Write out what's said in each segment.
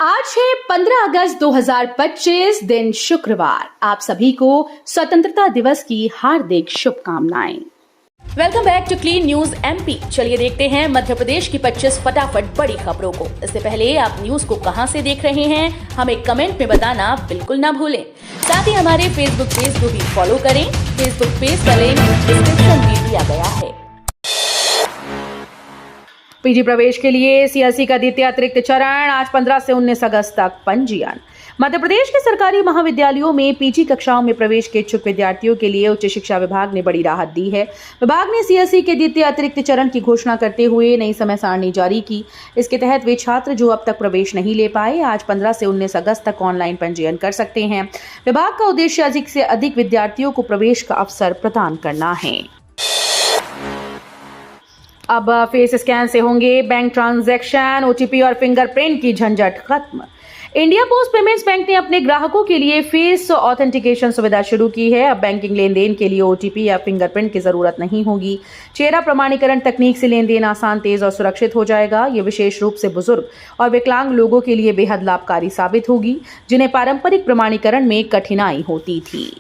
आज है 15 अगस्त 2025 दिन शुक्रवार। आप सभी को स्वतंत्रता दिवस की हार्दिक शुभकामनाएं। Welcome back to clean news MP. चलिए देखते हैं मध्य प्रदेश की 25 फटाफट बड़ी खबरों को। इससे पहले आप न्यूज को कहां से देख रहे हैं हमें कमेंट में बताना बिल्कुल ना भूलें। साथ ही हमारे फेसबुक पेज को भी फॉलो करें। फेसबुक पेज का लिंक डिस्क्रिप्शन में दिया गया है। पीजी प्रवेश के लिए सीएसई का द्वितीय अतिरिक्त चरण आज 15 से 19 अगस्त तक पंजीयन। मध्य प्रदेश के सरकारी महाविद्यालयों में पीजी कक्षाओं में प्रवेश के इच्छुक विद्यार्थियों के लिए उच्च शिक्षा विभाग ने बड़ी राहत दी है। विभाग ने सीएसई के द्वितीय अतिरिक्त चरण की घोषणा करते हुए नई समय सारणी जारी की। इसके तहत वे छात्र जो अब तक प्रवेश नहीं ले पाए आज 15 से 19 अगस्त तक ऑनलाइन पंजीयन कर सकते हैं। विभाग का उद्देश्य अधिक से अधिक विद्यार्थियों को प्रवेश का अवसर प्रदान करना है। अब फेस स्कैन से होंगे बैंक ट्रांजैक्शन, ओटीपी और फिंगरप्रिंट की झंझट खत्म। इंडिया पोस्ट पेमेंट्स बैंक ने अपने ग्राहकों के लिए फेस ऑथेंटिकेशन सुविधा शुरू की है। अब बैंकिंग लेन देन के लिए ओटीपी या फिंगरप्रिंट की जरूरत नहीं होगी। चेहरा प्रमाणीकरण तकनीक से लेन देन आसान, तेज और सुरक्षित हो जाएगा। ये विशेष रूप से बुजुर्ग और विकलांग लोगों के लिए बेहद लाभकारी साबित होगी, जिन्हें पारंपरिक प्रमाणीकरण में कठिनाई होती थी।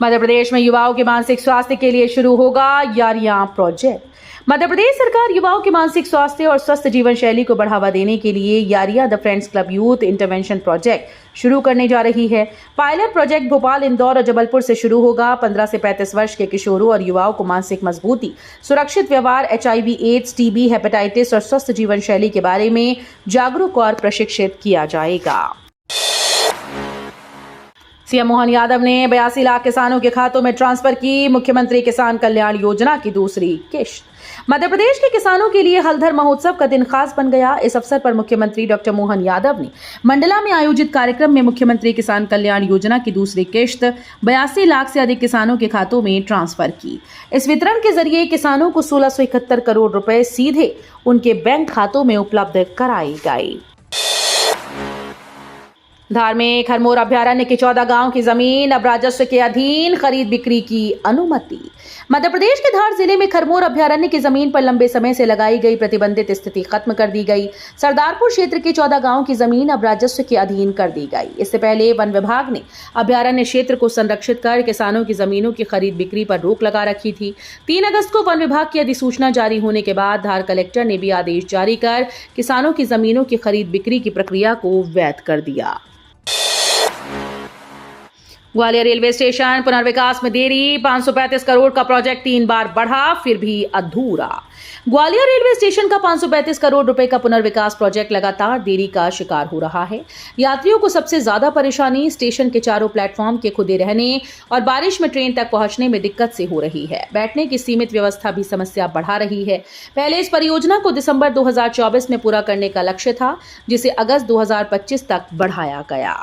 मध्य प्रदेश में युवाओं के मानसिक स्वास्थ्य के लिए शुरू होगा यारियां प्रोजेक्ट। मध्य प्रदेश सरकार युवाओं के मानसिक स्वास्थ्य और स्वस्थ जीवन शैली को बढ़ावा देने के लिए Yaariyan the friends club youth intervention project शुरू करने जा रही है। पायलट प्रोजेक्ट भोपाल, इंदौर और जबलपुर से शुरू होगा। 15 से 35 वर्ष के किशोरों और युवाओं को मानसिक मजबूती, सुरक्षित व्यवहार, HIV, एड्स, टीबी, हेपेटाइटिस और स्वस्थ जीवन शैली के बारे में जागरूक और प्रशिक्षित किया जाएगा। सीएम मोहन यादव ने 82 लाख किसानों के खातों में ट्रांसफर की मुख्यमंत्री किसान कल्याण योजना की दूसरी किश्त। मध्य प्रदेश के किसानों के लिए हलधर महोत्सव का दिन खास बन गया। इस अवसर पर मुख्यमंत्री डॉक्टर मोहन यादव ने मंडला में आयोजित कार्यक्रम में मुख्यमंत्री किसान कल्याण योजना की दूसरी किश्त 82 लाख से अधिक किसानों के खातों में ट्रांसफर की। इस वितरण के जरिए किसानों को 1671 करोड़ रुपए सीधे उनके बैंक खातों में उपलब्ध कराई गई। धार में खरमोर अभ्यारण्य के 14 गांव की जमीन अब राजस्व के अधीन, खरीद बिक्री की अनुमति। मध्य प्रदेश के धार जिले में खरमोर अभ्यारण्य की जमीन पर लंबे समय से लगाई गई प्रतिबंधित स्थिति खत्म कर दी गई। सरदारपुर क्षेत्र के 14 गांव की जमीन अब राजस्व के अधीन कर दी गई। इससे पहले वन विभाग ने अभ्यारण्य क्षेत्र को संरक्षित कर किसानों की जमीनों की खरीद बिक्री पर रोक लगा रखी थी। 3 अगस्त को वन विभाग की अधिसूचना जारी होने के बाद धार कलेक्टर ने भी आदेश जारी कर किसानों की जमीनों की खरीद बिक्री की प्रक्रिया को वैध कर दिया। ग्वालियर रेलवे स्टेशन पुनर्विकास में देरी, 535 करोड़ का प्रोजेक्ट 3 बार बढ़ा फिर भी अधूरा। ग्वालियर रेलवे स्टेशन का 535 करोड़ रुपए का पुनर्विकास प्रोजेक्ट लगातार देरी का शिकार हो रहा है। यात्रियों को सबसे ज्यादा परेशानी स्टेशन के चारों प्लेटफॉर्म के खुदे रहने और बारिश में ट्रेन तक पहुंचने में दिक्कत से हो रही है। बैठने की सीमित व्यवस्था भी समस्या बढ़ा रही है। पहले इस परियोजना को दिसंबर 2024 में पूरा करने का लक्ष्य था, जिसे अगस्त 2025 तक बढ़ाया गया।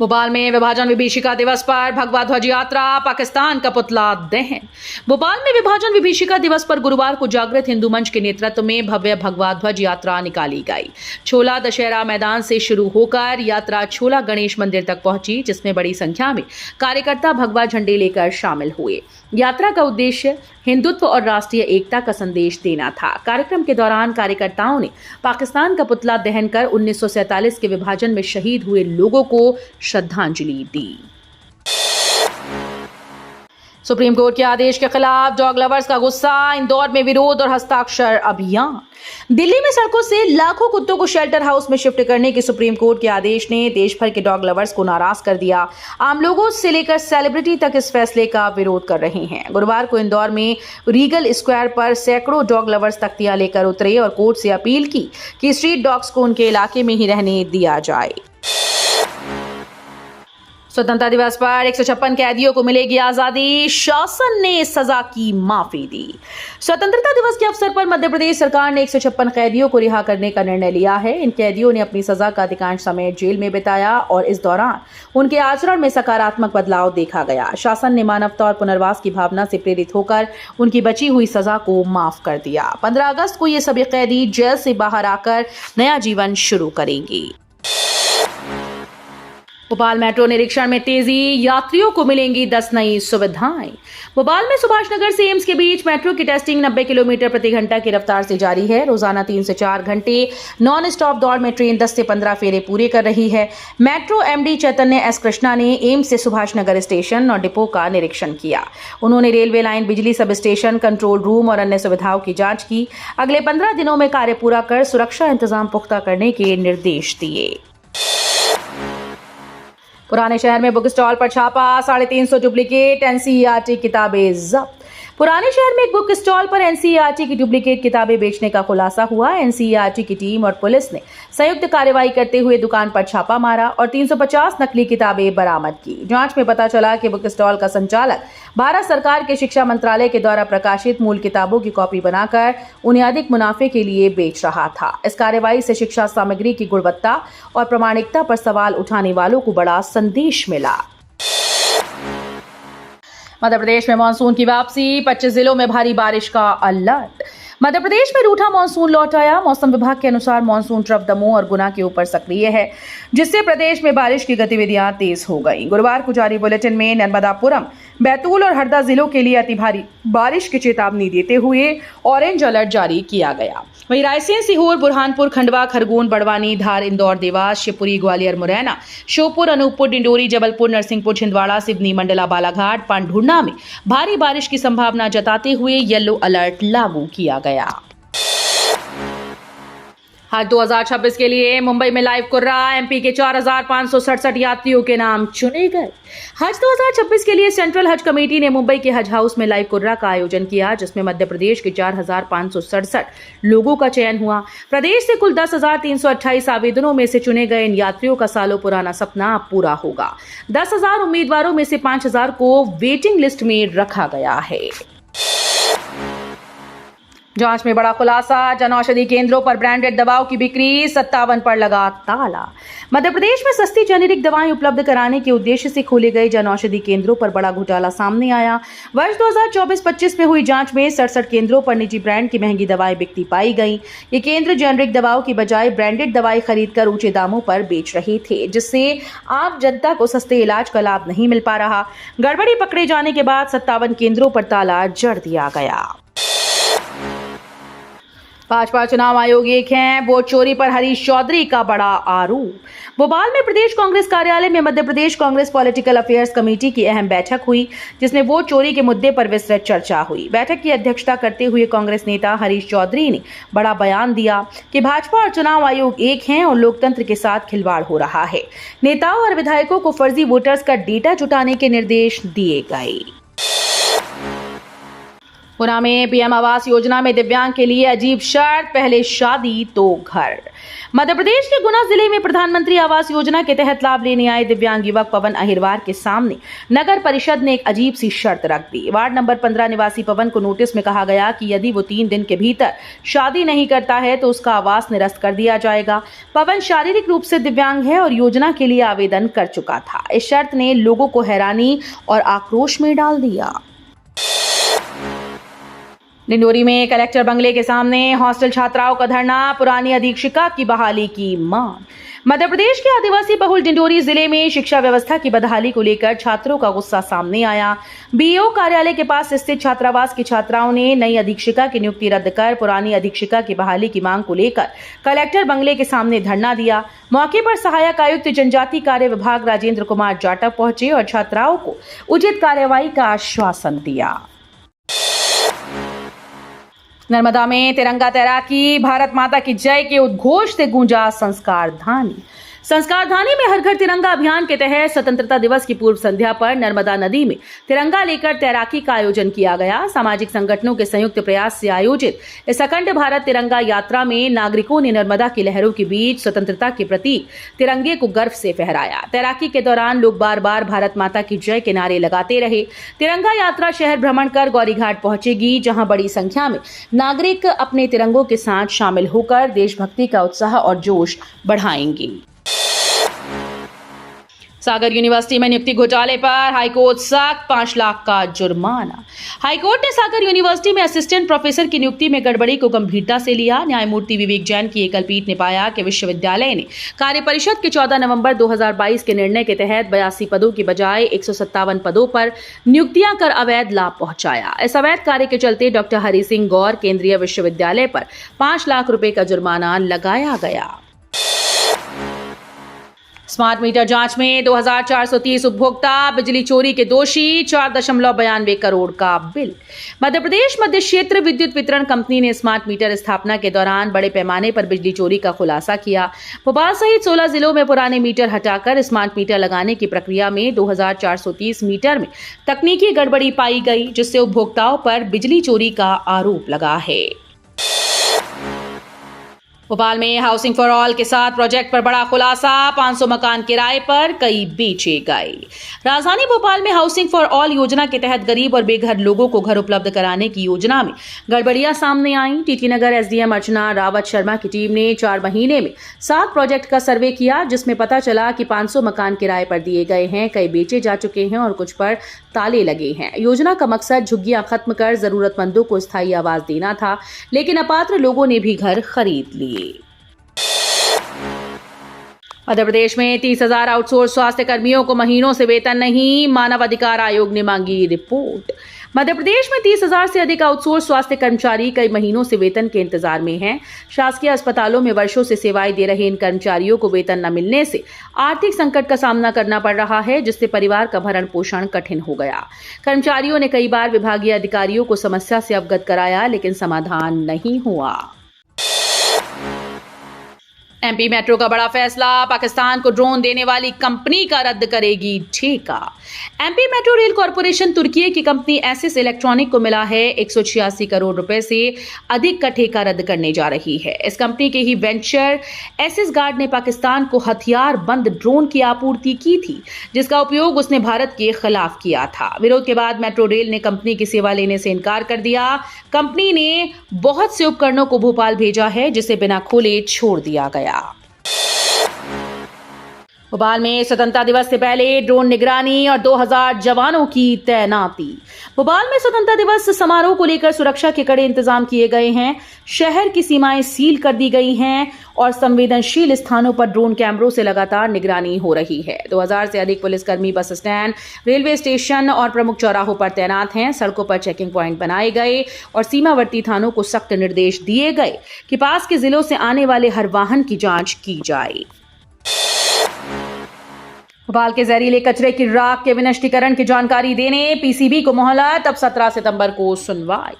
भोपाल में विभाजन विभीषिका दिवस पर भगवा ध्वज यात्रा, पाकिस्तान का पुतला दहन। भोपाल में विभाजन विभीषिका दिवस पर गुरुवार को जागृत हिंदू मंच के नेतृत्व में भव्य भगवा ध्वज यात्रा निकाली गई। छोला दशहरा मैदान से शुरू होकर यात्रा छोला गणेश मंदिर तक पहुंची, जिसमें बड़ी संख्या में कार्यकर्ता भगवा झंडे लेकर शामिल हुए। यात्रा का उद्देश्य हिंदुत्व और राष्ट्रीय एकता का संदेश देना था। कार्यक्रम के दौरान कार्यकर्ताओं ने पाकिस्तान का पुतला दहन कर 1947 के विभाजन में शहीद हुए लोगों को श्रद्धांजलि दी। सुप्रीम कोर्ट के आदेश के खिलाफ डॉग लवर्स का गुस्सा, इंदौर में विरोध और हस्ताक्षर अभियान। दिल्ली में सड़कों से लाखों कुत्तों को शेल्टर हाउस में शिफ्ट करने के सुप्रीम कोर्ट के आदेश ने देश भर के डॉग लवर्स को नाराज कर दिया। आम लोगों से लेकर सेलिब्रिटी तक इस फैसले का विरोध कर रहे हैं। गुरुवार को इंदौर में रीगल स्क्वायर पर सैकड़ों डॉग लवर्स तख्तियां लेकर उतरे और कोर्ट से अपील की कि स्ट्रीट डॉग्स को उनके इलाके में ही रहने दिया जाए। स्वतंत्रता दिवस पर 156 कैदियों को मिलेगी आजादी, शासन ने सजा की माफी दी। स्वतंत्रता दिवस के अवसर पर मध्य प्रदेश सरकार ने 156 कैदियों को रिहा करने का निर्णय लिया है। इन कैदियों ने अपनी सजा का अधिकांश समय जेल में बिताया और इस दौरान उनके आचरण में सकारात्मक बदलाव देखा गया। शासन ने मानवता और पुनर्वास की भावना से प्रेरित होकर उनकी बची हुई सजा को माफ कर दिया। 15 अगस्त को ये सभी कैदी जेल से बाहर आकर नया जीवन शुरू करेंगे। भोपाल मेट्रो निरीक्षण में तेजी, यात्रियों को मिलेंगी 10 नई सुविधाएं। भोपाल में सुभाष नगर से एम्स के बीच मेट्रो की टेस्टिंग 90 किलोमीटर प्रति घंटा की रफ्तार से जारी है। रोजाना 3 से 4 घंटे नॉन स्टॉप दौड़ में ट्रेन 10 से 15 फेरे पूरे कर रही है। मेट्रो एमडी चैतन्य एस कृष्णा ने एम्स से सुभाष नगर स्टेशन और डिपो का निरीक्षण किया। उन्होंने रेलवे लाइन, बिजली सब स्टेशन, कंट्रोल रूम और अन्य सुविधाओं की जांच की। अगले 15 दिनों में कार्य पूरा कर सुरक्षा इंतजाम पुख्ता करने के निर्देश दिए। पुराने शहर में बुक स्टॉल पर छापा, 350 डुप्लीकेट एनसीईआरटी किताबें जब्त। पुराने शहर में एक बुक स्टॉल पर एनसीईआरटी की डुप्लीकेट किताबें बेचने का खुलासा हुआ। एनसीईआरटी की टीम और पुलिस ने संयुक्त कार्रवाई करते हुए दुकान पर छापा मारा और 350 नकली किताबें बरामद की। जांच में पता चला कि बुक स्टॉल का संचालक भारत सरकार के शिक्षा मंत्रालय के द्वारा प्रकाशित मूल किताबों की कॉपी बनाकर उन्हें अधिक मुनाफे के लिए बेच रहा था। इस कार्रवाई से शिक्षा सामग्री की गुणवत्ता और प्रामाणिकता पर सवाल उठाने वालों को बड़ा संदेश मिला। मध्य प्रदेश में मानसून की वापसी, 25 जिलों में भारी बारिश का अलर्ट। मध्य प्रदेश में रूठा मानसून लौट आया। मौसम विभाग के अनुसार मानसून ट्रफ दमोह और गुना के ऊपर सक्रिय है, जिससे प्रदेश में बारिश की गतिविधियां तेज हो गई। गुरुवार को जारी बुलेटिन में नर्मदापुरम, बैतूल और हरदा जिलों के लिए अति भारी बारिश की चेतावनी देते हुए ऑरेंज अलर्ट जारी किया गया। वहीं रायसेन, सीहोर, बुरहानपुर, खंडवा, खरगोन, बड़वानी, धार, इंदौर, देवास, शिवपुरी, ग्वालियर, मुरैना, श्योपुर, अनूपपुर, डिंडोरी, जबलपुर, नरसिंहपुर, छिंदवाड़ा, सिवनी, मंडला, बालाघाट, पांढुर्णा में भारी बारिश की संभावना जताते हुए येलो अलर्ट लागू किया गया। हज 2026 के लिए मुंबई में लाइव कुर्रा, एमपी के 4,567 यात्रियों के नाम चुने गए। हज 2026 के लिए सेंट्रल हज कमेटी ने मुंबई के हज हाउस में लाइव कुर्रा का आयोजन किया, जिसमें मध्य प्रदेश के 4,567 लोगों का चयन हुआ। प्रदेश से कुल 10,328 आवेदनों में से चुने गए इन यात्रियों का सालों पुराना सपना अब पूरा होगा। 10,000 उम्मीदवारों में से 5,000 को वेटिंग लिस्ट में रखा गया है। जांच में बड़ा खुलासा, जन औषधि केंद्रों पर ब्रांडेड दवाओं की बिक्री, 57 पर लगा ताला। मध्य प्रदेश में सस्ती जेनेरिक दवाएं उपलब्ध कराने के उद्देश्य से खोले गए जन औषधि केंद्रों पर बड़ा घोटाला सामने आया। वर्ष 2024-25 में हुई जांच में 67 केंद्रों पर निजी ब्रांड की महंगी दवाएं बिकती पाई गई। ये केंद्र जेनेरिक दवाओं की बजाय ब्रांडेड दवाएं खरीदकर ऊंचे दामों पर बेच रहे थे, जिससे आम जनता को सस्ते इलाज का लाभ नहीं मिल पा रहा। गड़बड़ी पकड़े जाने के बाद 57 केंद्रों पर ताला जड़ दिया गया। भाजपा चुनाव आयोग एक है, वोट चोरी पर हरीश चौधरी का बड़ा आरोप। भोपाल में प्रदेश कांग्रेस कार्यालय में Madhya Pradesh Congress political affairs committee की अहम बैठक हुई, जिसमें वोट चोरी के मुद्दे पर विस्तृत चर्चा हुई। बैठक की अध्यक्षता करते हुए कांग्रेस नेता हरीश चौधरी ने बड़ा बयान दिया कि भाजपा और चुनाव आयोग एक हैं और लोकतंत्र के साथ खिलवाड़ हो रहा है। नेताओं और विधायकों को फर्जी वोटर्स का डेटा जुटाने के निर्देश दिए गए। गुना में पीएम आवास योजना में दिव्यांग के लिए अजीब शर्त, पहले शादी तो घर। मध्य प्रदेश के गुना जिले में प्रधानमंत्री आवास योजना के तहत लाभ लेने आए दिव्यांग युवक पवन अहिरवार के सामने नगर परिषद ने एक अजीब सी शर्त रख दी। वार्ड नंबर 15 निवासी पवन को नोटिस में कहा गया कि यदि वो 3 दिन के भीतर शादी नहीं करता है तो उसका आवास निरस्त कर दिया जाएगा। पवन शारीरिक रूप से दिव्यांग है और योजना के लिए आवेदन कर चुका था। इस शर्त ने लोगों को हैरानी और आक्रोश में डाल दिया। डिंडोरी में कलेक्टर बंगले के सामने हॉस्टल छात्राओं का धरना, पुरानी अधीक्षिका की बहाली की मांग। मध्य प्रदेश के आदिवासी बहुल डिंडोरी जिले में शिक्षा व्यवस्था की बदहाली को लेकर छात्रों का गुस्सा सामने आया। बीईओ कार्यालय के पास स्थित छात्रावास की छात्राओं ने नई अधीक्षिका की नियुक्ति रद्द कर पुरानी अधीक्षिका की बहाली की मांग को लेकर कलेक्टर बंगले के सामने धरना दिया। मौके पर सहायक आयुक्त जनजाति कार्य विभाग राजेंद्र कुमार जाटव पहुंचे और छात्राओं को उचित कार्यवाही का आश्वासन दिया। नर्मदा में तिरंगा तैराकी, भारत माता की जय के उद्घोष से गूंजा संस्कार धानी। संस्कार धानी में हर घर तिरंगा अभियान के तहत स्वतंत्रता दिवस की पूर्व संध्या पर नर्मदा नदी में तिरंगा लेकर तैराकी का आयोजन किया गया। सामाजिक संगठनों के संयुक्त प्रयास से आयोजित इस अखंड भारत तिरंगा यात्रा में नागरिकों ने नर्मदा की लहरों के बीच स्वतंत्रता के प्रतीक तिरंगे को गर्व से फहराया। तैराकी के दौरान लोग बार बार भारत माता की जय के नारे लगाते रहे। तिरंगा यात्रा शहर भ्रमण कर गौरीघाट पहुंचेगी, जहां बड़ी संख्या में नागरिक अपने तिरंगों के साथ शामिल होकर देशभक्ति का उत्साह और जोश बढ़ाएंगे। सागर यूनिवर्सिटी में नियुक्ति घोटाले पर हाईकोर्ट सख्त 5 लाख का जुर्माना। हाईकोर्ट ने सागर यूनिवर्सिटी में असिस्टेंट प्रोफेसर की नियुक्ति में गड़बड़ी को गंभीरता से लिया। न्यायमूर्ति विवेक जैन की एकल पीठ ने पाया कि विश्वविद्यालय ने कार्य परिषद के 14 नवंबर 2022 के निर्णय के तहत 82 पदों की बजाय 157 पदों पर नियुक्तियां कर अवैध लाभ पहुंचाया। इस अवैध कार्य के चलते डॉक्टर हरि सिंह गौर केंद्रीय विश्वविद्यालय पर 5 लाख रुपए का जुर्माना लगाया गया। स्मार्ट मीटर जांच में 2430 उपभोक्ता बिजली चोरी के दोषी, 4.92 करोड़ का बिल। मध्य प्रदेश मध्य क्षेत्र विद्युत वितरण कंपनी ने स्मार्ट मीटर स्थापना के दौरान बड़े पैमाने पर बिजली चोरी का खुलासा किया। भोपाल सहित 16 जिलों में पुराने मीटर हटाकर स्मार्ट मीटर लगाने की प्रक्रिया में 2430 मीटर में तकनीकी गड़बड़ी पाई गई, जिससे उपभोक्ताओं पर बिजली चोरी का आरोप लगा है। भोपाल में हाउसिंग फॉर ऑल के साथ प्रोजेक्ट पर बड़ा खुलासा, 500 मकान किराए पर कई बेचे गए। राजधानी भोपाल में हाउसिंग फॉर ऑल योजना के तहत गरीब और बेघर लोगों को घर उपलब्ध कराने की योजना में गड़बड़ियां सामने आई। टीटी नगर एसडीएम अर्चना रावत शर्मा की टीम ने 4 महीने में 7 प्रोजेक्ट का सर्वे किया, जिसमें पता चला कि 500 मकान किराए पर दिए गए हैं, कई बेचे जा चुके हैं और कुछ पर ताले लगे हैं। योजना का मकसद झुग्गियां खत्म कर जरूरतमंदों को स्थायी आवास देना था, लेकिन अपात्र लोगों ने भी घर खरीद लिए। मध्य प्रदेश में 30,000 आउटसोर्स स्वास्थ्य कर्मियों को महीनों से वेतन नहीं, मानव अधिकार आयोग ने मांगी रिपोर्ट। मध्य प्रदेश में 30,000 से अधिक आउटसोर्स स्वास्थ्य कर्मचारी कई महीनों से वेतन के इंतजार में हैं। शासकीय अस्पतालों में वर्षों से सेवाएं दे रहे इन कर्मचारियों को वेतन न मिलने से आर्थिक संकट का सामना करना पड़ रहा है, जिससे परिवार का भरण पोषण कठिन हो गया। कर्मचारियों ने कई बार विभागीय अधिकारियों को समस्या से अवगत कराया, लेकिन समाधान नहीं हुआ। एमपी मेट्रो का बड़ा फैसला, पाकिस्तान को ड्रोन देने वाली कंपनी का रद्द करेगी ठेका। एमपी मेट्रो रेल कॉर्पोरेशन तुर्की की कंपनी एसिस इलेक्ट्रॉनिक को मिला है 186 करोड़ रुपए से अधिक का ठेका रद्द करने जा रही है। इस कंपनी के ही वेंचर एसिस गार्ड ने पाकिस्तान को हथियार बंद ड्रोन की आपूर्ति की थी, जिसका उपयोग उसने भारत के खिलाफ किया था। विरोध के बाद मेट्रो रेल ने कंपनी की सेवा लेने से इनकार कर दिया। कंपनी ने बहुत से उपकरणों को भोपाल भेजा है, जिसे बिना खोले छोड़ दिया गया। भोपाल में स्वतंत्रता दिवस से पहले ड्रोन निगरानी और 2000 जवानों की तैनाती। भोपाल में स्वतंत्रता दिवस समारोह को लेकर सुरक्षा के कड़े इंतजाम किए गए हैं। शहर की सीमाएं सील कर दी गई हैं और संवेदनशील स्थानों पर ड्रोन कैमरों से लगातार निगरानी हो रही है। 2000 से अधिक पुलिसकर्मी बस स्टैंड, रेलवे स्टेशन और प्रमुख चौराहों पर तैनात हैं। सड़कों पर चेकिंग प्वाइंट बनाए गए और सीमावर्ती थानों को सख्त निर्देश दिए गए कि पास के जिलों से आने वाले हर वाहन की जांच की जाए। भोपाल के जहरीले कचरे की राख के विनष्टीकरण की जानकारी देने पीसीबी को मोहलत, अब 17 सितंबर को सुनवाई।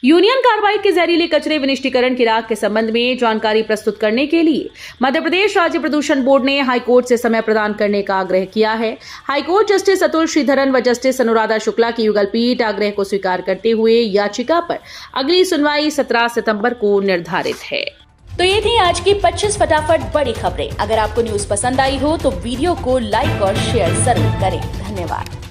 यूनियन कार्बाइड के जहरीले कचरे विनिष्टीकरण की राख के संबंध में जानकारी प्रस्तुत करने के लिए मध्य प्रदेश राज्य प्रदूषण बोर्ड ने हाईकोर्ट से समय प्रदान करने का आग्रह किया है। हाईकोर्ट जस्टिस अतुल श्रीधरन व जस्टिस अनुराधा शुक्ला की युगल पीठ आग्रह को स्वीकार करते हुए याचिका पर अगली सुनवाई 17 सितंबर को निर्धारित है। तो ये थी आज की 25 फटाफट बड़ी खबरें। अगर आपको न्यूज पसंद आई हो तो वीडियो को लाइक और शेयर जरूर करें। धन्यवाद।